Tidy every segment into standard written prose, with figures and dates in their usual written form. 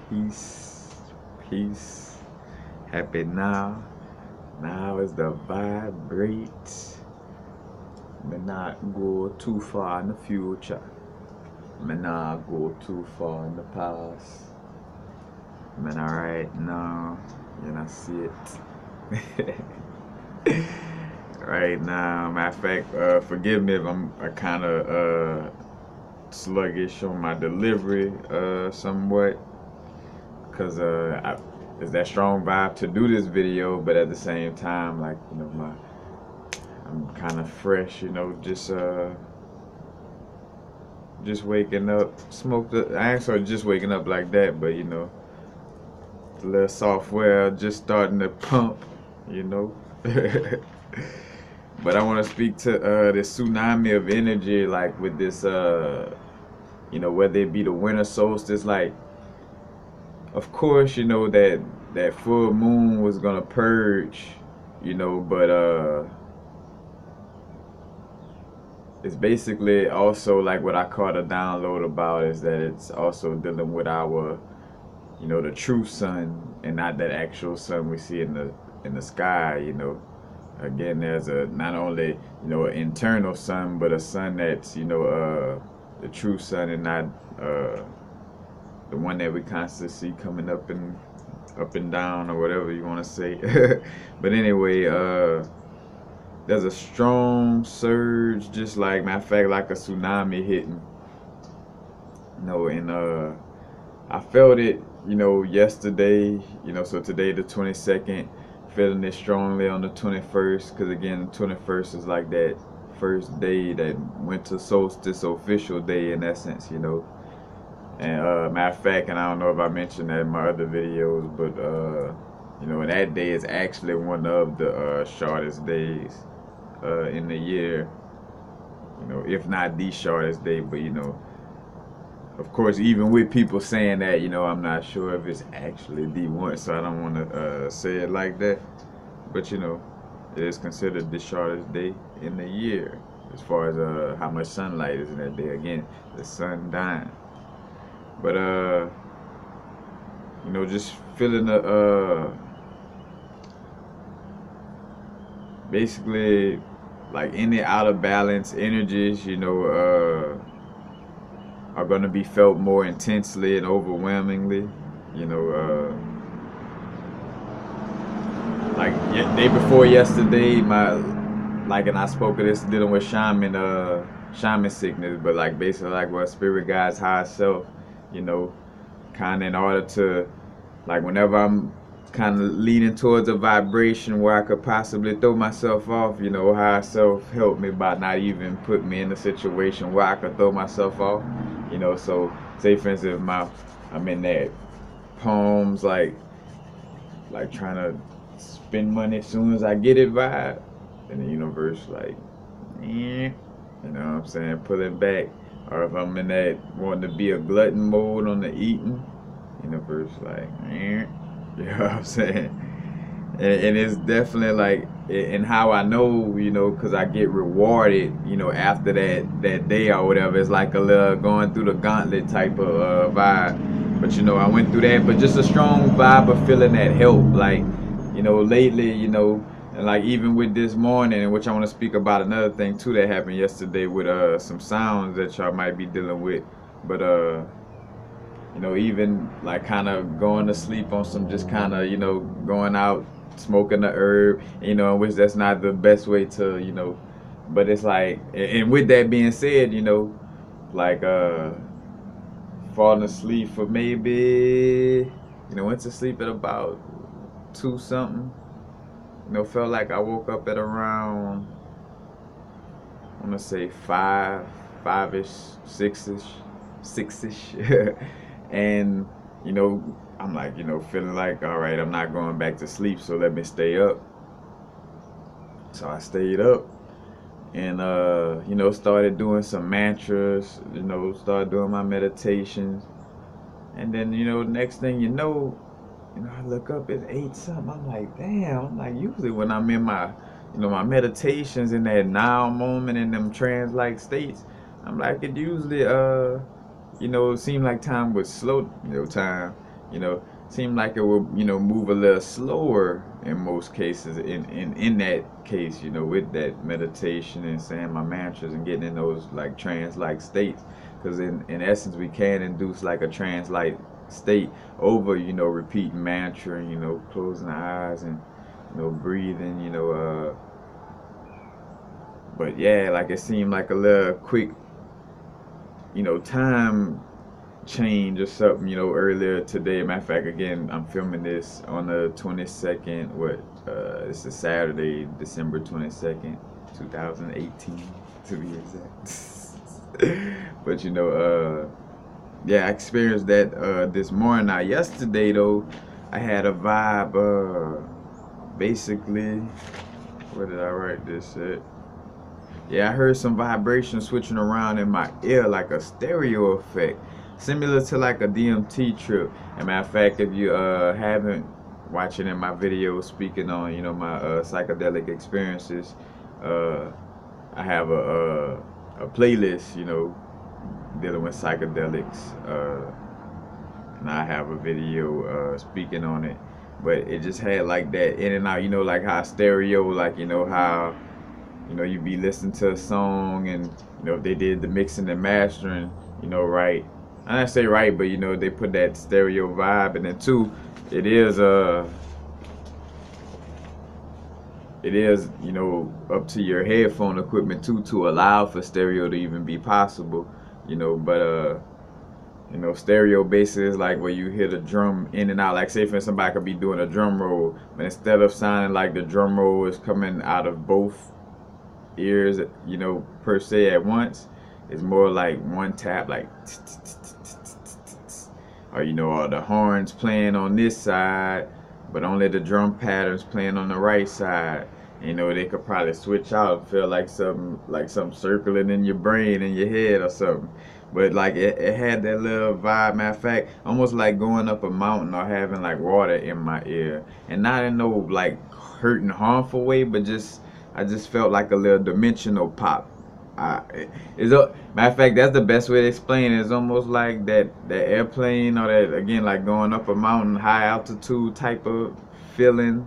Peace, peace. Happy now. Now is the vibrate. May not go too far in the future. May not go too far in the past. May not right now. You know, see it. Right now, matter of fact, forgive me if I'm kind of sluggish on my delivery somewhat. Because it's that strong vibe to do this video, but at the same time, like, I'm kind of fresh, just waking up, smoked up. I ain't sort of just waking up like that, but the little software just starting to pump, you know. But I want to speak to this tsunami of energy, like with this, whether it be the winter solstice, like, of course, that full moon was gonna purge, but it's basically also like what I caught a download about is that it's also dealing with our, the true sun and not that actual sun we see in the sky. Again, there's a not only an internal sun, but a sun that's the true sun and not the one that we constantly see coming up and down or whatever you want to say. But anyway, there's a strong surge, just like matter of fact, like a tsunami hitting. And I felt it, yesterday. So today the 22nd, feeling it strongly on the 21st, because again, the 21st is like that first day, that winter solstice official day in essence. And matter of fact, and I don't know if I mentioned that in my other videos, but and that day is actually one of the shortest days in the year. If not the shortest day, but of course, even with people saying that, I'm not sure if it's actually the one, so I don't want to say it like that. But it is considered the shortest day in the year as far as how much sunlight is in that day. Again, the sun dying. But just feeling the basically like any out of balance energies, are gonna be felt more intensely and overwhelmingly. You know, like day before yesterday, and I spoke of this dealing with shaman sickness, but like basically like what spirit guides higher self, you know, kind of in order to, like, whenever I'm kind of leaning towards a vibration where I could possibly throw myself off, higher self helped me by not even put me in a situation where I could throw myself off. So say for instance, I'm in that poems, like trying to spend money as soon as I get it vibe, and the universe like, you know what I'm saying, pull it back. Or if I'm in that wanting to be a glutton mode on the eating, universe like, you know what I'm saying. And it's definitely like, and how I know, because I get rewarded, after that day or whatever. It's like a little going through the gauntlet type of vibe. But I went through that, but just a strong vibe of feeling that help. Like, lately, and like even with this morning, in which I want to speak about another thing too that happened yesterday with some sounds that y'all might be dealing with. But even like kind of going to sleep on some just kind of, going out, smoking the herb, in which that's not the best way to, but it's like, and with that being said, like falling asleep for maybe, went to sleep at about 2 something, felt like I woke up at around, I'm gonna say 5-ish, 6-ish, and I'm like, feeling like, all right, I'm not going back to sleep, so let me stay up. So I stayed up and started doing some mantras, started doing my meditations, and then next thing I look up, it's 8 something. I'm like, damn. I'm like, usually when I'm in my my meditations in that now moment in them trance like states, I'm like, it usually seemed like time would slow, time, you know, seemed like it would, move a little slower in most cases. In that case, with that meditation and saying my mantras and getting in those like trance-like states, because in essence we can induce like a trance-like state over, repeating mantra and closing the eyes and breathing, but yeah, like it seemed like a little quick, time change or something, earlier today. Matter of fact, again, I'm filming this on the 22nd. It's a Saturday, December 22nd, 2018, to be exact. But yeah, I experienced that this morning. Now, yesterday though, I had a vibe. Basically, where did I write this at? Yeah, I heard some vibration switching around in my ear like a stereo effect, similar to like a DMT trip. And matter of fact, if you haven't watching in my video speaking on my psychedelic experiences, I have a playlist dealing with psychedelics, and I have a video speaking on it. But it just had like that in and out, like how stereo, like how you be listening to a song and if they did the mixing and mastering, right. I don't say right, but they put that stereo vibe, and then two, it is up to your headphone equipment too to allow for stereo to even be possible, but stereo basically is like where you hear the drum in and out. Like say for instance, somebody could be doing a drum roll, but instead of sounding like the drum roll is coming out of both ears, per se at once, it's more like one tap, like or or the horns playing on this side, but only the drum patterns playing on the right side. They could probably switch out and feel like something circling in your brain, in your head or something. But like it had that little vibe, matter of fact, almost like going up a mountain or having like water in my ear. And not in no like hurting, harmful way, but I just felt like a little dimensional pop. Matter of fact, that's the best way to explain it. It's almost like that airplane, or that again like going up a mountain, high altitude type of feeling,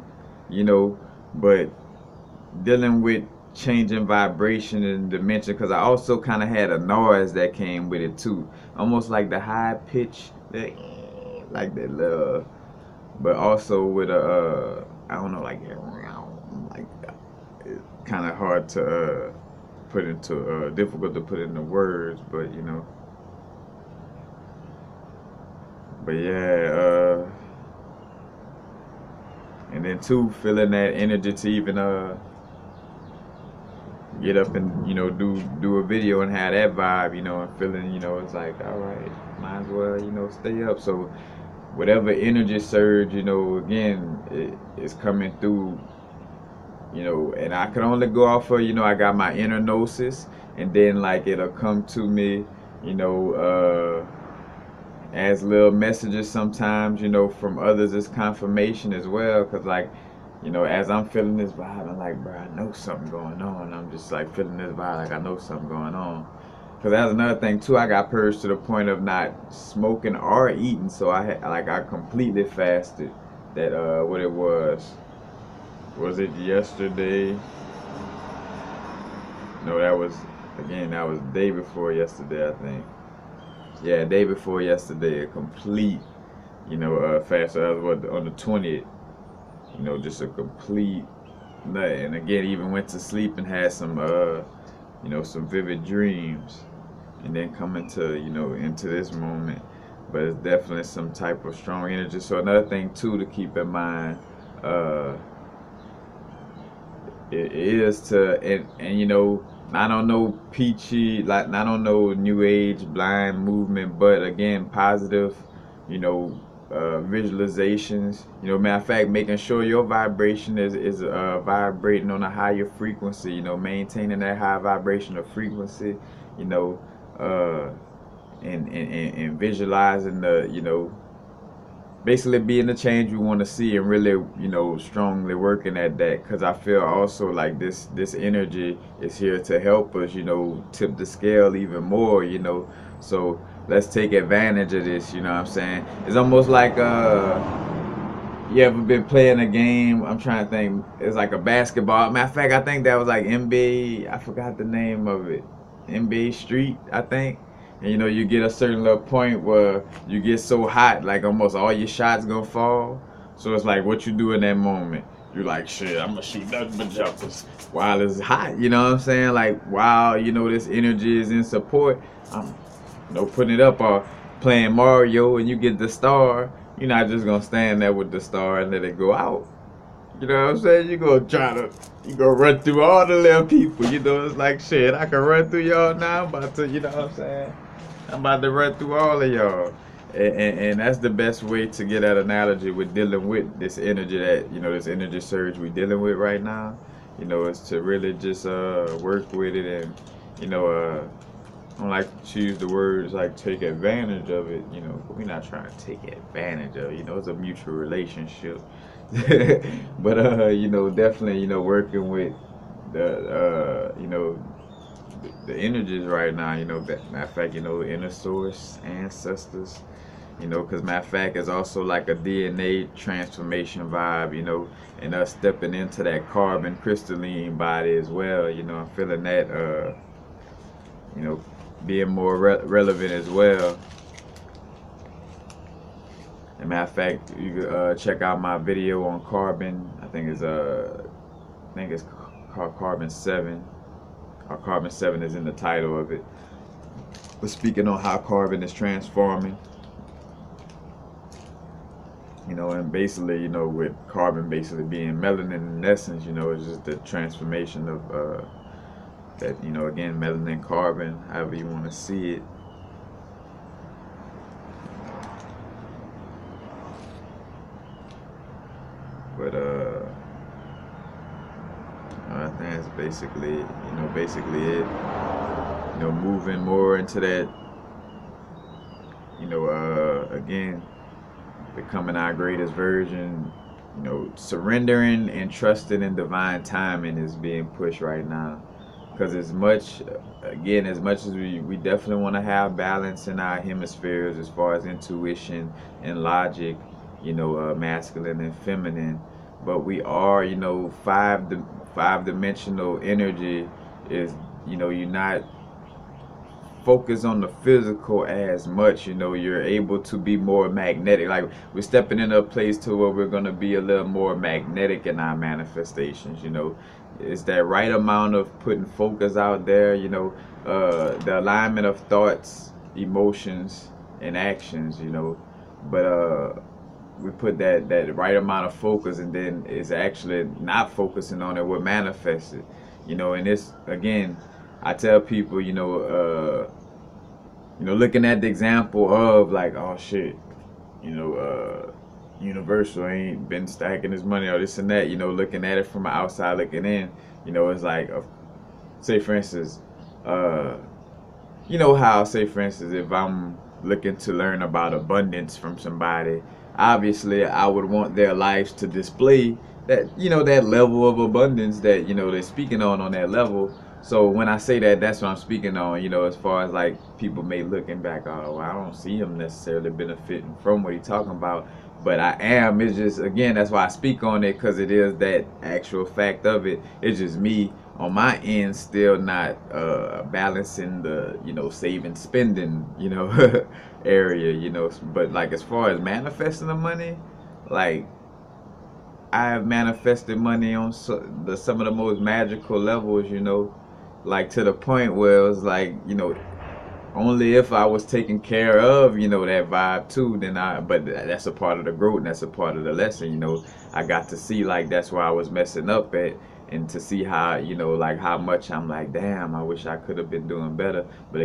you know. But dealing with changing vibration and dimension, because I also kind of had a noise that came with it too, almost like the high pitch, like that little, but also with a I don't know, like it's kind of hard to put into difficult to put into words, but yeah, and then two, feeling that energy to even get up and do a video and have that vibe, and feeling, it's like, all right, might as well, stay up. So whatever energy surge, again, it's coming through, and I can only go off of, I got my inner gnosis, and then like it'll come to me, as little messages sometimes, from others as confirmation as well, because like, as I'm feeling this vibe, I'm like, bro, I know something going on. I'm just like feeling this vibe, like I know something going on. Because that's another thing too. I got purged to the point of not smoking or eating, so I completely fasted. That what it was it yesterday? No, that was day before yesterday, I think. Yeah, day before yesterday, a complete, fast. So that was what, on the 20th. Just a complete nut. And again, even went to sleep and had some, some vivid dreams, and then coming to, into this moment. But it's definitely some type of strong energy. So another thing too to keep in mind, it is to, and not on no peachy, like not on no new age blind movement, but again positive, visualizations. Matter of fact, making sure your vibration is vibrating on a higher frequency. Maintaining that high vibrational frequency. Uh, and visualizing the basically being the change we want to see, and really strongly working at that, because I feel also like this energy is here to help us tip the scale even more. So let's take advantage of this. You know what I'm saying? It's almost like you ever been playing a game? I'm trying to think. It's like a basketball. Matter of fact, I think that was like NBA. I forgot the name of it. NBA Street, I think. And you know, you get a certain little point where you get so hot, like almost all your shots gonna fall. So it's like what you do in that moment. You're like, shit, I'm gonna shoot nothing but jumpers while it's hot. You know what I'm saying? Like, while you know this energy is in support, I'm putting it up or playing Mario and you get the star. You're not just gonna stand there with the star and let it go out. You know what I'm saying? You gonna run through all the little people. You know, it's like shit. I can run through y'all now. I'm about to, you know what I'm saying? I'm about to run through all of y'all. And that's the best way to get that analogy with dealing with this energy that, you know, this energy surge we're dealing with right now. You know, is to really just work with it and, you know, I don't like to choose the words like take advantage of it. You know, we're not trying to take advantage of it. You know, it's a mutual relationship. But you know, definitely, you know, working with you know, the energies right now. You know, that matter of fact, you know, inner source, ancestors. You know, because matter of fact, it's also like a DNA transformation vibe. You know, and us stepping into that carbon crystalline body as well. You know, I'm feeling that. You know, being more relevant as well. As a matter of fact, you can check out my video on carbon. I think it's called Carbon 7. Or Carbon 7 is in the title of it. But speaking on how carbon is transforming, you know, and basically, you know, with carbon basically being melanin in essence, you know, it's just the transformation of that, you know, again, melanin, carbon, however you want to see it. But I think that's basically it. You know, moving more into that, you know, again, becoming our greatest version. You know, surrendering and trusting in divine timing is being pushed right now. Because as much as we definitely want to have balance in our hemispheres as far as intuition and logic, you know, masculine and feminine, but we are, you know, five dimensional energy is, you know, you're not focused on the physical as much. You know, you're able to be more magnetic. Like, we're stepping in a place to where we're going to be a little more magnetic in our manifestations. You know, it's that right amount of putting focus out there. You know, the alignment of thoughts, emotions, and actions. You know, but we put that right amount of focus, and then it's actually not focusing on it, what manifests it. You know, and this again, I tell people, you know, looking at the example of like, oh shit, you know, Universal ain't been stacking his money or this and that. You know, looking at it from the outside looking in, you know, it's like, say for instance, uh, you know how, say for instance, if I'm looking to learn about abundance from somebody, obviously I would want their lives to display that, you know, that level of abundance that, you know, they're speaking on that level. So when I say that, that's what I'm speaking on, you know, as far as like people may looking back, oh, well, I don't see him necessarily benefiting from what he's talking about, but I am. It's just, again, that's why I speak on it, because it is that actual fact of it. It's just me on my end still not balancing the, you know, saving spending, you know, area, you know. But like as far as manifesting the money, like I have manifested money on some of the most magical levels, you know, like to the point where it was like, you know, only if I was taking care of, you know, that vibe too, then but that's a part of the growth and that's a part of the lesson, you know. I got to see like that's where I was messing up at, and to see how, you know, like how much I'm like, damn, I wish I could have been doing better. But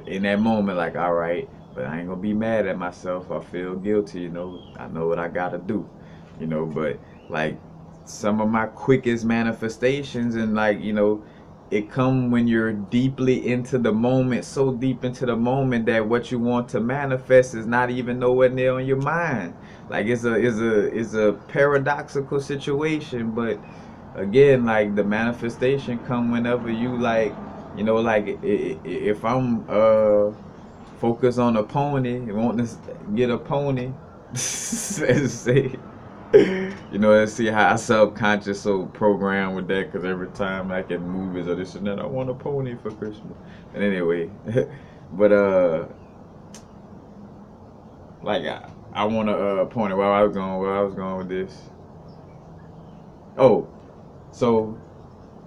in that moment, like, all right, but I ain't gonna be mad at myself. I feel guilty, you know. I know what I gotta do, you know. But like some of my quickest manifestations, and like, you know, it come when you're deeply into the moment, so deep into the moment that what you want to manifest is not even nowhere near on your mind. Like it's a paradoxical situation, but again, like the manifestation come whenever you like, you know, like if I'm focus on a pony, wanting to get a pony. Let's say, let's see how subconscious so programmed with that. Because every time like in movies or this and that, I want a pony for Christmas. And anyway, but like I want a pony. Where I was going with this. Oh, so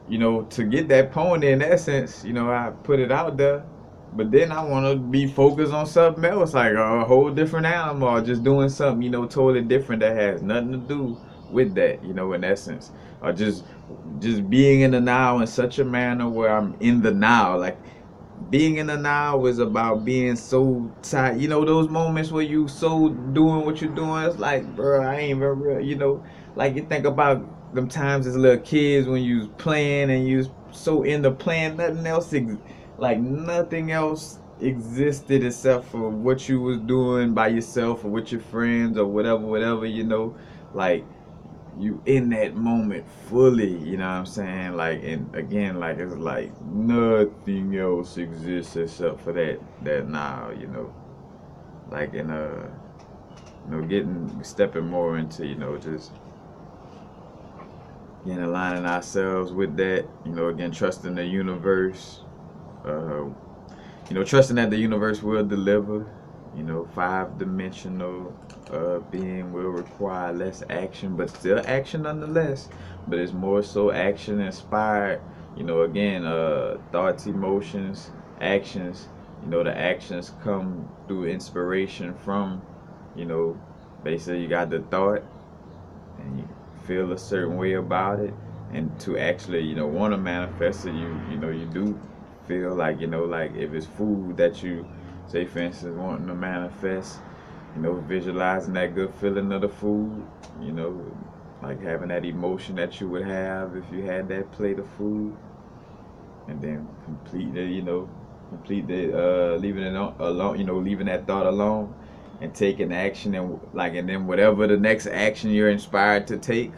to get that pony in essence, I put it out there, but then I want to be focused on something else, like a whole different animal, or just doing something, totally different that has nothing to do with that, in essence, or just being in the now in such a manner where I'm in the now, like being in the now is about being so tired. Those moments where you so doing what you're doing, it's like, bro, I ain't even real. Like you think about them times as little kids when you was playing and you was so into playing, nothing else existed except for what you was doing by yourself or with your friends or whatever. Like you in that moment fully, you know what I'm saying? Like, and again, like it's like nothing else exists except for that now, like in stepping more into, just aligning ourselves with that, again, trusting the universe, uh, trusting that the universe will deliver. Five dimensional being will require less action, but still action nonetheless. But it's more so action inspired. Again, thoughts, emotions, actions. The actions come through inspiration from, you know, basically you got the thought and you feel a certain way about it, and to actually, want to manifest it, you do feel like, like if it's food that you say, for instance, wanting to manifest, visualizing that good feeling of the food, like having that emotion that you would have if you had that plate of food, and then complete the leaving it alone, leaving that thought alone and taking action, and then whatever the next action you're inspired to take,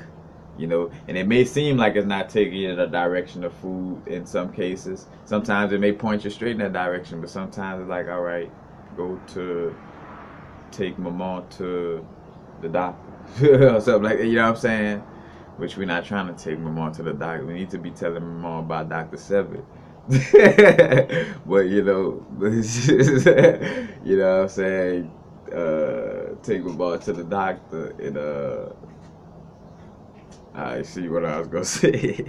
and it may seem like it's not taking you in the direction of food in some cases. Sometimes it may point you straight in that direction, but sometimes it's like, all right, go to take Maman to the doctor or something like that, you know what I'm saying? Which we're not trying to take Maman to the doctor. We need to be telling Maman about Dr. Seven. But you know what I'm saying? Take Maman to the doctor and I see what I was gonna say.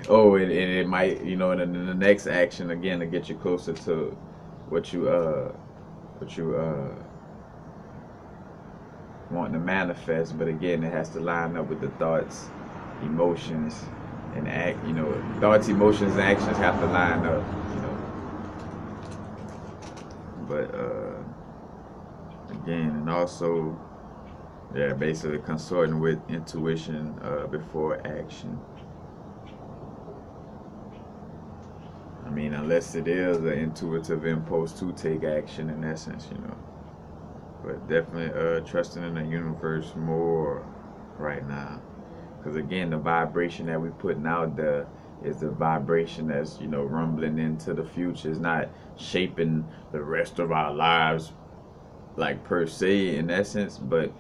Oh, and it might, in the next action again to get you closer to what you wanting to manifest. But again, it has to line up with the thoughts, emotions, and act. Thoughts, emotions, and actions have to line up. But again, and also, yeah, basically consorting with intuition before action. I mean, unless it is an intuitive impulse to take action in essence, But definitely trusting in the universe more right now. Because again, the vibration that we're putting out there is the vibration that's, rumbling into the future. It's not shaping the rest of our lives, like per se, in essence, but,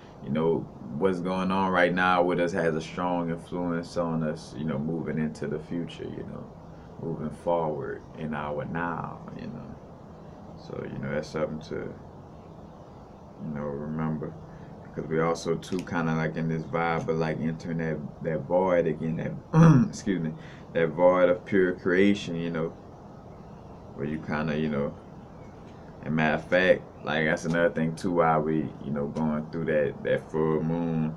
what's going on right now with us has a strong influence on us, moving into the future, moving forward in our now. So, that's something to, remember. Because we also too kind of like in this vibe, but like entering that void again, that excuse me, that void of pure creation, where you kind of, and matter of fact, like that's another thing too, why we, going through that full moon,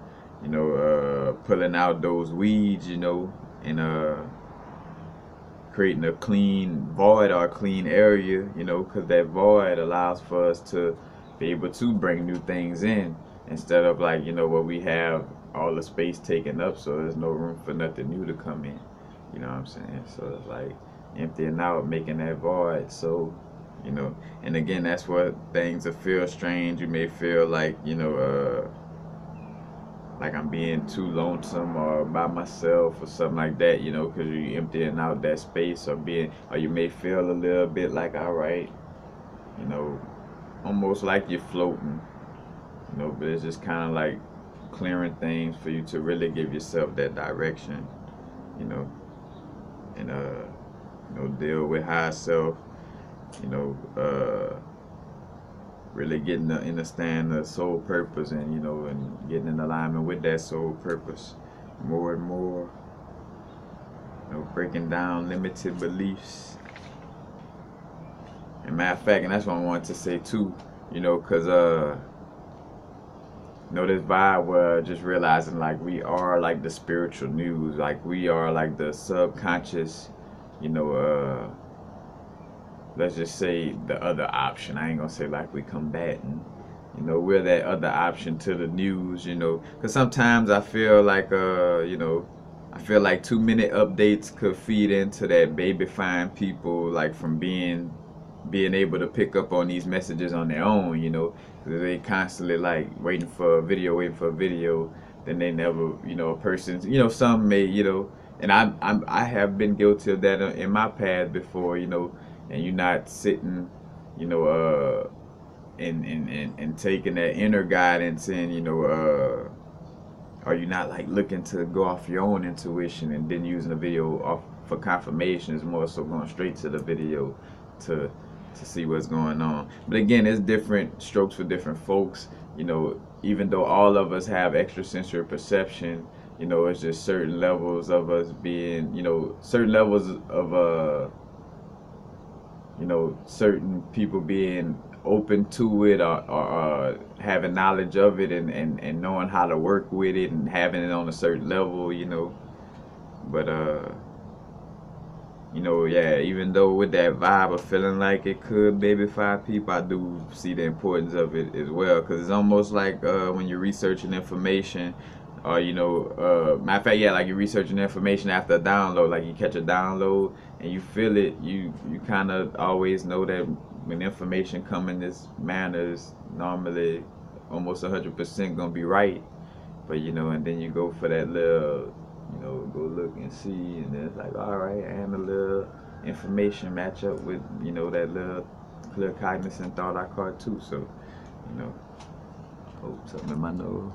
pulling out those weeds, and creating a clean void or a clean area, because that void allows for us to be able to bring new things in instead of like, where we have all the space taken up, so there's no room for nothing new to come in. You know what I'm saying? So it's like emptying out, making that void. So, and again, that's what things will feel strange. You may feel like, like I'm being too lonesome or by myself or something like that, because you're emptying out that space, or you may feel a little bit like, all right, you know, almost like you're floating, you know, but it's just kind of like clearing things for you to really give yourself that direction, you know, and you know, deal with high self, you know, really getting to understand the soul purpose, and you know, and getting in alignment with that soul purpose more and more, you know, breaking down limited beliefs. And matter of fact, and that's what I wanted to say too, you know, cause you know, this vibe where just realizing like we are like the spiritual news, like we are like the subconscious, you know, let's just say the other option. I ain't gonna say like we combating, you know, we're that other option to the news, you know, because sometimes I feel like, you know, I feel like 2 minute updates could feed into that babyfying people, like from being able to pick up on these messages on their own, you know, because they constantly like waiting for a video, then they never, you know, a person, you know, some may, you know, and I have been guilty of that in my past before, you know, and you're not sitting, you know, and taking that inner guidance, and you know, are you not like looking to go off your own intuition and then using the video off for confirmation? Is more so going straight to the video to see what's going on. But again, it's different strokes for different folks, you know, even though all of us have extrasensory perception, you know, it's just certain levels of us being, you know, certain levels of you know, certain people being open to it, or having knowledge of it, and knowing how to work with it and having it on a certain level, you know. But you know, yeah, even though with that vibe of feeling like it could babyfy people, I do see the importance of it as well, because it's almost like when you're researching information, or you know, matter of fact, yeah, like you're researching information after a download, like you catch a download and you feel it, you kind of always know that when information come in this manner, is normally almost 100% gonna be right. But you know, and then you go for that little, you know, go look and see, and then it's like, all right, and a little information match up with, you know, that little clear cognizant thought I caught too. So, you know, oh, something in my nose,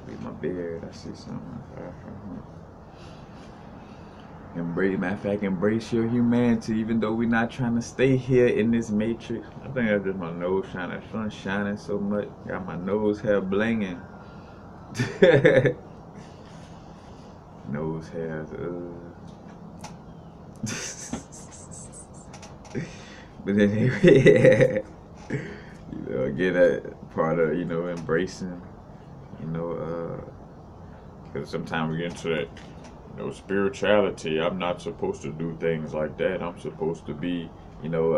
maybe my beard, I see something. Embrace, matter of fact, embrace your humanity, even though we're not trying to stay here in this matrix. I think that's just my nose shining, sun shining so much, got my nose hair blinging. Nose hairs, but anyway, you know, again, that part of, you know, embracing, you know, because sometimes we get into that, you know, spirituality. I'm not supposed to do things like that. I'm supposed to be, you know,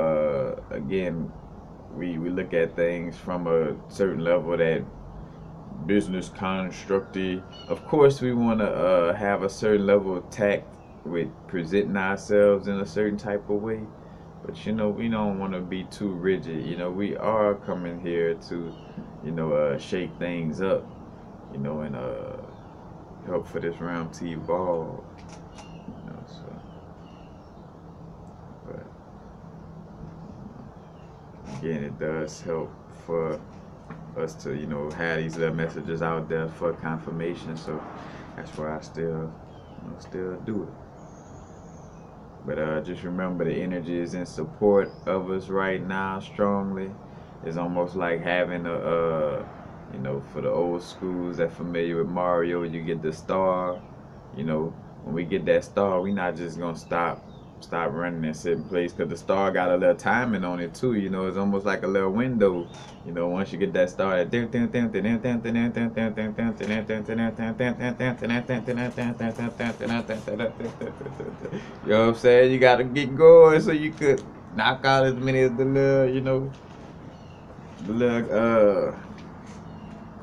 again, we look at things from a certain level, that business constructy. Of course, we want to have a certain level of tact with presenting ourselves in a certain type of way, but you know, we don't want to be too rigid. You know, we are coming here to, you know, shake things up, you know, and help for this realm to evolve. You know, so, but again, it does help for us to, you know, have these little messages out there for confirmation. So that's why I still, you know, still do it. But just remember, the energy is in support of us right now strongly. It's almost like having you know, for the old schools that familiar with Mario, you get the star. You know, when we get that star, we not just gonna stop running and sit in place, because the star got a little timing on it too. You know, it's almost like a little window. You know, once you get that star, you know what I'm saying? You gotta get going so you could knock out as many of the little, you know, the little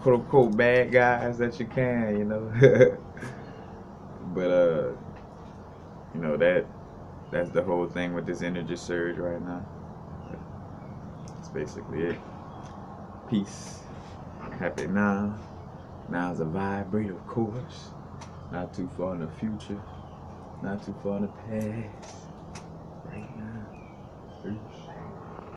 quote unquote bad guys that you can, you know. But you know, that's the whole thing with this energy surge right now. That's basically it. Peace. Happy now. Now's a vibrate, of course. Not too far in the future. Not too far in the past. Right now. Peace.